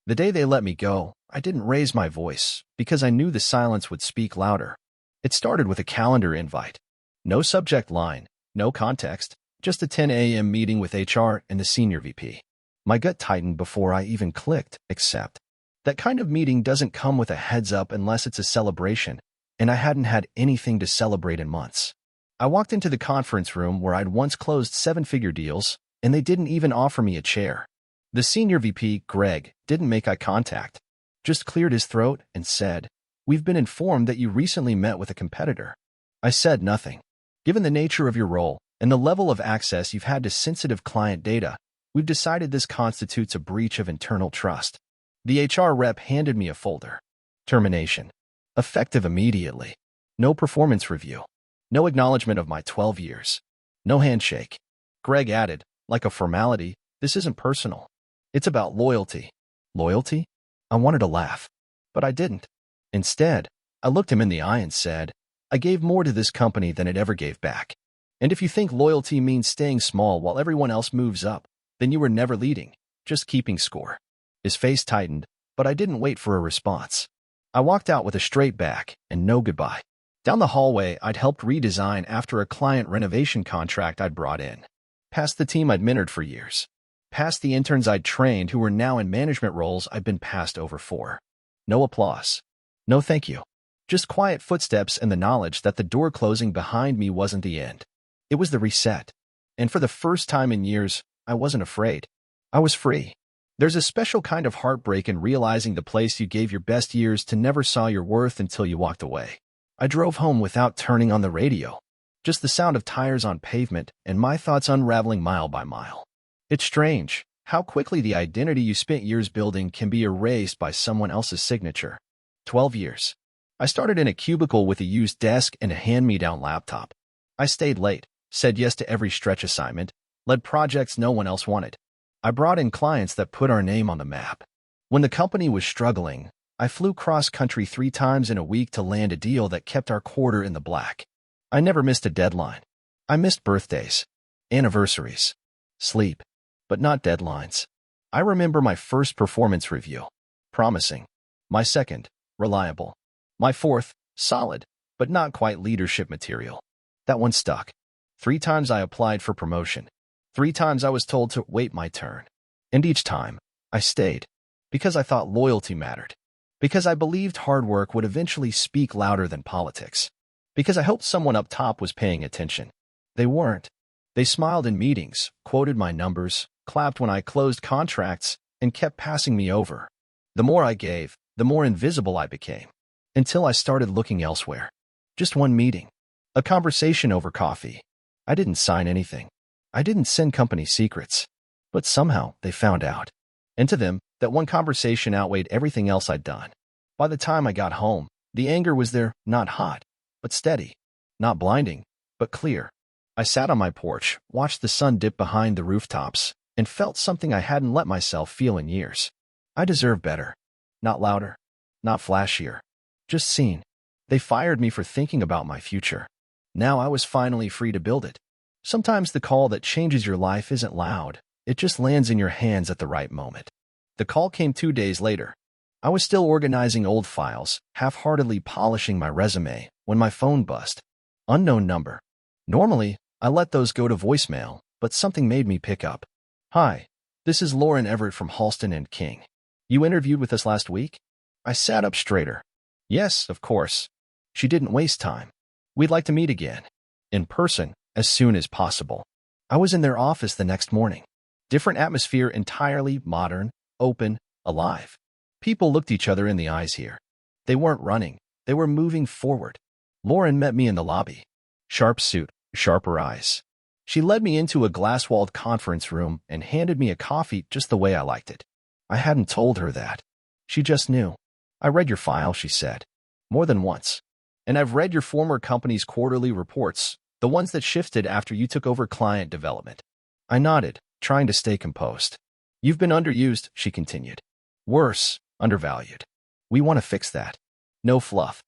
The day they let me go, I didn't raise my voice because I knew the silence would speak louder. It started with a calendar invite. No subject line, no context, just a 10 a.m. meeting with HR and the senior VP. My gut tightened before I even clicked accept. That kind of meeting doesn't come with a heads up unless it's a celebration, and I hadn't had anything to celebrate in months. I walked into the conference room where I'd once closed seven-figure deals, and they didn't even offer me a chair. The senior VP, Greg, didn't make eye contact, just cleared his throat and said, "We've been informed that you recently met with a competitor." I said nothing. Given the nature of your role and the level of access you've had to sensitive client data, we've decided this constitutes a breach of internal trust. The HR rep handed me a folder. Termination. Effective immediately. No performance review. No acknowledgement of my 12 years. No handshake. Greg added, like a formality, "This isn't personal. It's about loyalty." Loyalty? I wanted to laugh, but I didn't. Instead, I looked him in the eye and said, "I gave more to this company than it ever gave back. And if you think loyalty means staying small while everyone else moves up, then you were never leading, just keeping score." His face tightened, but I didn't wait for a response. I walked out with a straight back and no goodbye. Down the hallway, I'd helped redesign after a client renovation contract I'd brought in. Past the team I'd mentored for years. Past the interns I'd trained who were now in management roles I'd been passed over for. No applause. No thank you. Just quiet footsteps and the knowledge that the door closing behind me wasn't the end. It was the reset. And for the first time in years, I wasn't afraid. I was free. There's a special kind of heartbreak in realizing the place you gave your best years to never saw your worth until you walked away. I drove home without turning on the radio. Just the sound of tires on pavement and my thoughts unraveling mile by mile. It's strange how quickly the identity you spent years building can be erased by someone else's signature. 12 years. I started in a cubicle with a used desk and a hand-me-down laptop. I stayed late, said yes to every stretch assignment, led projects no one else wanted. I brought in clients that put our name on the map. When the company was struggling, I flew cross-country 3 times in a week to land a deal that kept our quarter in the black. I never missed a deadline. I missed birthdays, anniversaries, sleep, but not deadlines. I remember my first performance review. Promising. My second, reliable. My fourth, solid, but not quite leadership material. That one stuck. 3 times I applied for promotion. 3 times I was told to wait my turn. And each time, I stayed. Because I thought loyalty mattered. Because I believed hard work would eventually speak louder than politics. Because I hoped someone up top was paying attention. They weren't. They smiled in meetings, quoted my numbers, clapped when I closed contracts, and kept passing me over. The more I gave, the more invisible I became. Until I started looking elsewhere. Just one meeting. A conversation over coffee. I didn't sign anything. I didn't send company secrets. But somehow they found out. And to them, that one conversation outweighed everything else I'd done. By the time I got home, the anger was there, not hot, but steady. Not blinding, but clear. I sat on my porch, watched the sun dip behind the rooftops, and felt something I hadn't let myself feel in years. I deserve better. Not louder. Not flashier. Just seen. They fired me for thinking about my future. Now I was finally free to build it. Sometimes the call that changes your life isn't loud. It just lands in your hands at the right moment. The call came 2 days later. I was still organizing old files, half-heartedly polishing my resume, when my phone buzzed. Unknown number. Normally, I let those go to voicemail, but something made me pick up. "Hi, this is Lauren Everett from Halston and King. You interviewed with us last week?" I sat up straighter. "Yes, of course." She didn't waste time. "We'd like to meet again. In person, as soon as possible." I was in their office the next morning. Different atmosphere entirely, modern, open, alive. People looked each other in the eyes here. They weren't running. They were moving forward. Lauren met me in the lobby. Sharp suit, sharper eyes. She led me into a glass-walled conference room and handed me a coffee just the way I liked it. I hadn't told her that. She just knew. "I read your file," she said. "More than once. And I've read your former company's quarterly reports, the ones that shifted after you took over client development." I nodded, trying to stay composed. "You've been underused," she continued. "Worse, undervalued. We want to fix that. No fluff.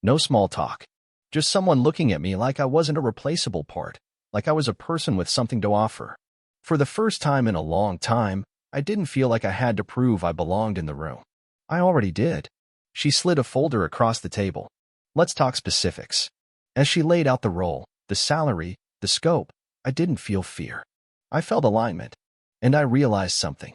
No small talk. Just someone looking at me like I wasn't a replaceable part, like I was a person with something to offer." For the first time in a long time, I didn't feel like I had to prove I belonged in the room. I already did. She slid a folder across the table. Let's talk specifics. As she laid out the role, the salary, the scope, I didn't feel fear. I felt alignment. And I realized something.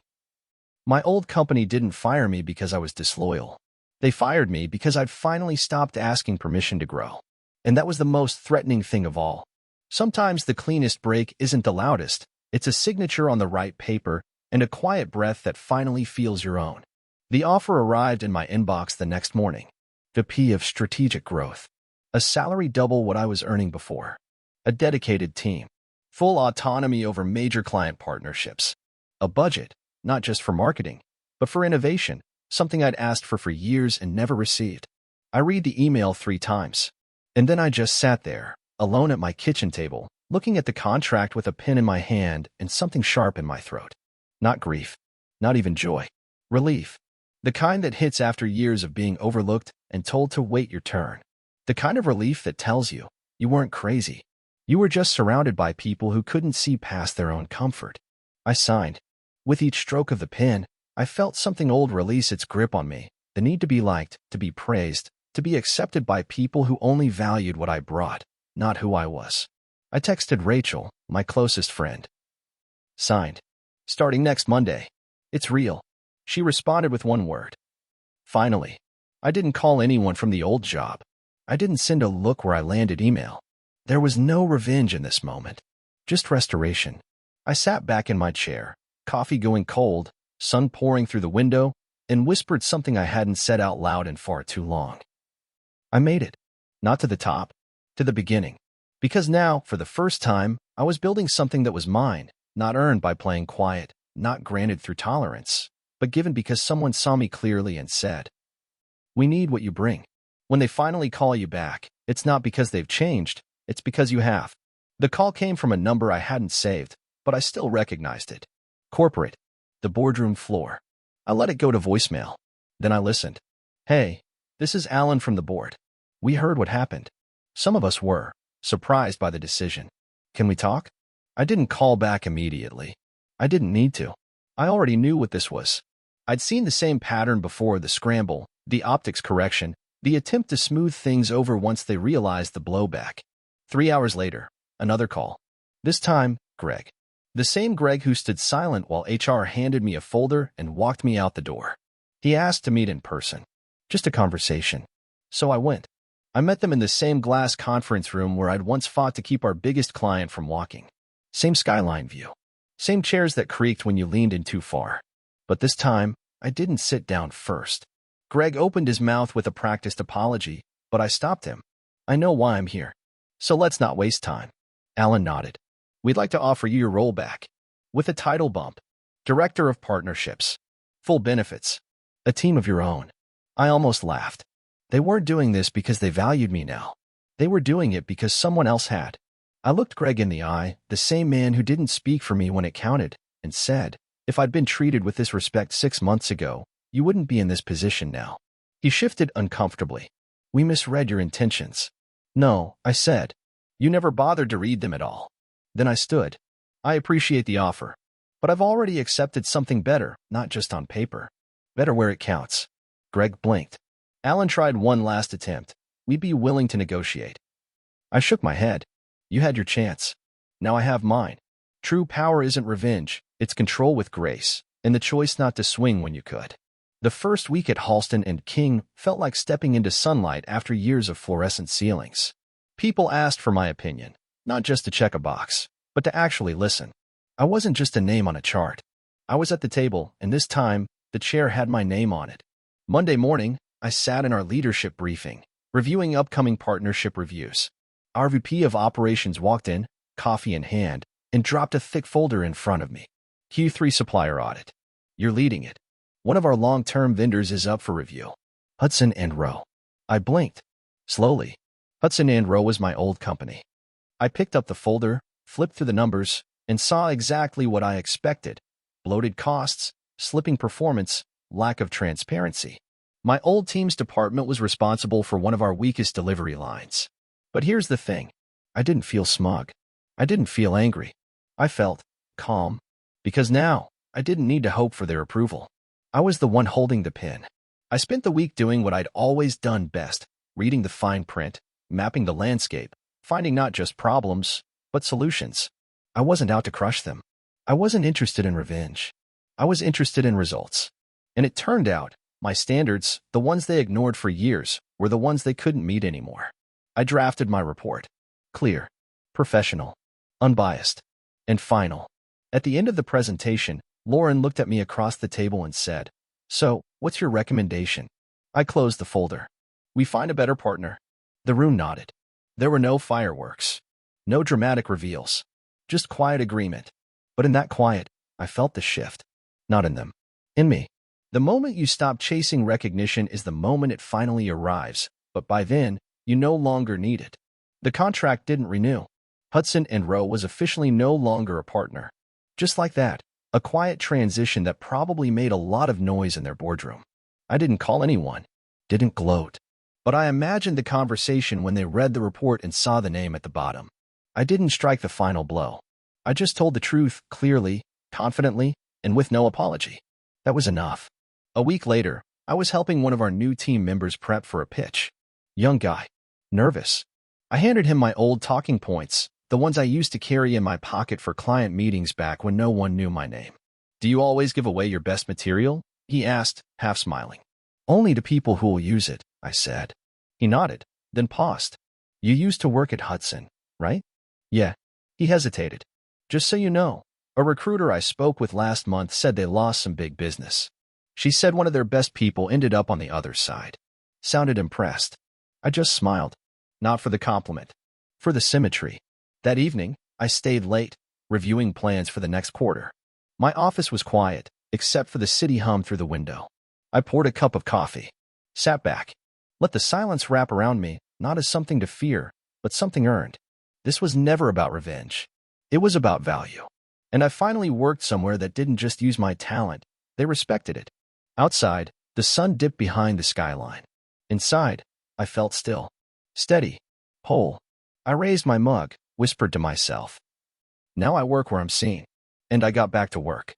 My old company didn't fire me because I was disloyal. They fired me because I'd finally stopped asking permission to grow. And that was the most threatening thing of all. Sometimes the cleanest break isn't the loudest. It's a signature on the right paper and a quiet breath that finally feels your own. The offer arrived in my inbox the next morning. VP of Strategic Growth. A salary double what I was earning before. A dedicated team. Full autonomy over major client partnerships. A budget, not just for marketing, but for innovation, something I'd asked for years and never received. I read the email 3 times. And then I just sat there, alone at my kitchen table, looking at the contract with a pen in my hand and something sharp in my throat. Not grief. Not even joy. Relief. The kind that hits after years of being overlooked and told to wait your turn. The kind of relief that tells you, you weren't crazy. You were just surrounded by people who couldn't see past their own comfort. I signed. With each stroke of the pen, I felt something old release its grip on me, the need to be liked, to be praised, to be accepted by people who only valued what I brought, not who I was. I texted Rachel, my closest friend. Signed. Starting next Monday. It's real. She responded with one word. Finally. I didn't call anyone from the old job. I didn't send a look where I landed email. There was no revenge in this moment. Just restoration. I sat back in my chair, coffee going cold, sun pouring through the window, and whispered something I hadn't said out loud in far too long. I made it. Not to the top, to the beginning. Because now, for the first time, I was building something that was mine, not earned by playing quiet, not granted through tolerance, but given because someone saw me clearly and said, "We need what you bring." When they finally call you back, it's not because they've changed, it's because you have. The call came from a number I hadn't saved, but I still recognized it. Corporate. The boardroom floor. I let it go to voicemail. Then I listened. "Hey, this is Alan from the board. We heard what happened." Some of us were surprised by the decision. "Can we talk?" I didn't call back immediately. I didn't need to. I already knew what this was. I'd seen the same pattern before: the scramble, the optics correction, the attempt to smooth things over once they realized the blowback. 3 hours later, another call. This time, Greg. The same Greg who stood silent while HR handed me a folder and walked me out the door. He asked to meet in person. Just a conversation. So I went. I met them in the same glass conference room where I'd once fought to keep our biggest client from walking. Same skyline view. Same chairs that creaked when you leaned in too far. But this time, I didn't sit down first. Greg opened his mouth with a practiced apology, but I stopped him. "I know why I'm here. So let's not waste time." Alan nodded. "We'd like to offer you your role back. With a title bump. Director of Partnerships. Full benefits. A team of your own." I almost laughed. They weren't doing this because they valued me now. They were doing it because someone else had. I looked Greg in the eye, the same man who didn't speak for me when it counted, and said, "If I'd been treated with this respect 6 months ago, you wouldn't be in this position now." He shifted uncomfortably. "We misread your intentions." "No," I said. "You never bothered to read them at all." Then I stood. "I appreciate the offer, but I've already accepted something better, not just on paper. Better where it counts." Greg blinked. "Alan tried one last attempt. We'd be willing to negotiate." I shook my head. "You had your chance. Now I have mine. True power isn't revenge, it's control with grace, and the choice not to swing when you could." The first week at Halston and King felt like stepping into sunlight after years of fluorescent ceilings. People asked for my opinion, not just to check a box, but to actually listen. I wasn't just a name on a chart. I was at the table, and this time, the chair had my name on it. Monday morning, I sat in our leadership briefing, reviewing upcoming partnership reviews. Our VP of Operations walked in, coffee in hand, and dropped a thick folder in front of me. "Q3 supplier audit. You're leading it. One of our long-term vendors is up for review. Hudson and Rowe." I blinked. Slowly. Hudson and Rowe was my old company. I picked up the folder, flipped through the numbers, and saw exactly what I expected. Bloated costs, slipping performance, lack of transparency. My old team's department was responsible for one of our weakest delivery lines. But here's the thing. I didn't feel smug. I didn't feel angry. I felt calm. Because now, I didn't need to hope for their approval. I was the one holding the pen. I spent the week doing what I'd always done best, reading the fine print, mapping the landscape, finding not just problems, but solutions. I wasn't out to crush them. I wasn't interested in revenge. I was interested in results. And it turned out, my standards, the ones they ignored for years, were the ones they couldn't meet anymore. I drafted my report. Clear, professional, unbiased, and final. At the end of the presentation, Lauren looked at me across the table and said, "So, what's your recommendation?" I closed the folder. "We find a better partner." The room nodded. There were no fireworks, no dramatic reveals, just quiet agreement. But in that quiet, I felt the shift. Not in them. In me. The moment you stop chasing recognition is the moment it finally arrives, but by then, you no longer need it. The contract didn't renew. Hudson and Rowe was officially no longer a partner. Just like that, a quiet transition that probably made a lot of noise in their boardroom. I didn't call anyone, didn't gloat. But I imagined the conversation when they read the report and saw the name at the bottom. I didn't strike the final blow. I just told the truth clearly, confidently, and with no apology. That was enough. A week later, I was helping one of our new team members prep for a pitch. Young guy. Nervous. I handed him my old talking points, the ones I used to carry in my pocket for client meetings back when no one knew my name. "Do you always give away your best material?" he asked, half smiling. "Only to people who will use it," I said. He nodded, then paused. "You used to work at Hudson, right?" "Yeah." He hesitated. "Just so you know, a recruiter I spoke with last month said they lost some big business. She said one of their best people ended up on the other side." Sounded impressed. I just smiled. Not for the compliment. For the symmetry. That evening, I stayed late, reviewing plans for the next quarter. My office was quiet, except for the city hum through the window. I poured a cup of coffee. Sat back. Let the silence wrap around me, not as something to fear, but something earned. This was never about revenge. It was about value. And I finally worked somewhere that didn't just use my talent, they respected it. Outside, the sun dipped behind the skyline. Inside, I felt still. Steady. Whole. I raised my mug, whispered to myself. Now I work where I'm seen. And I got back to work.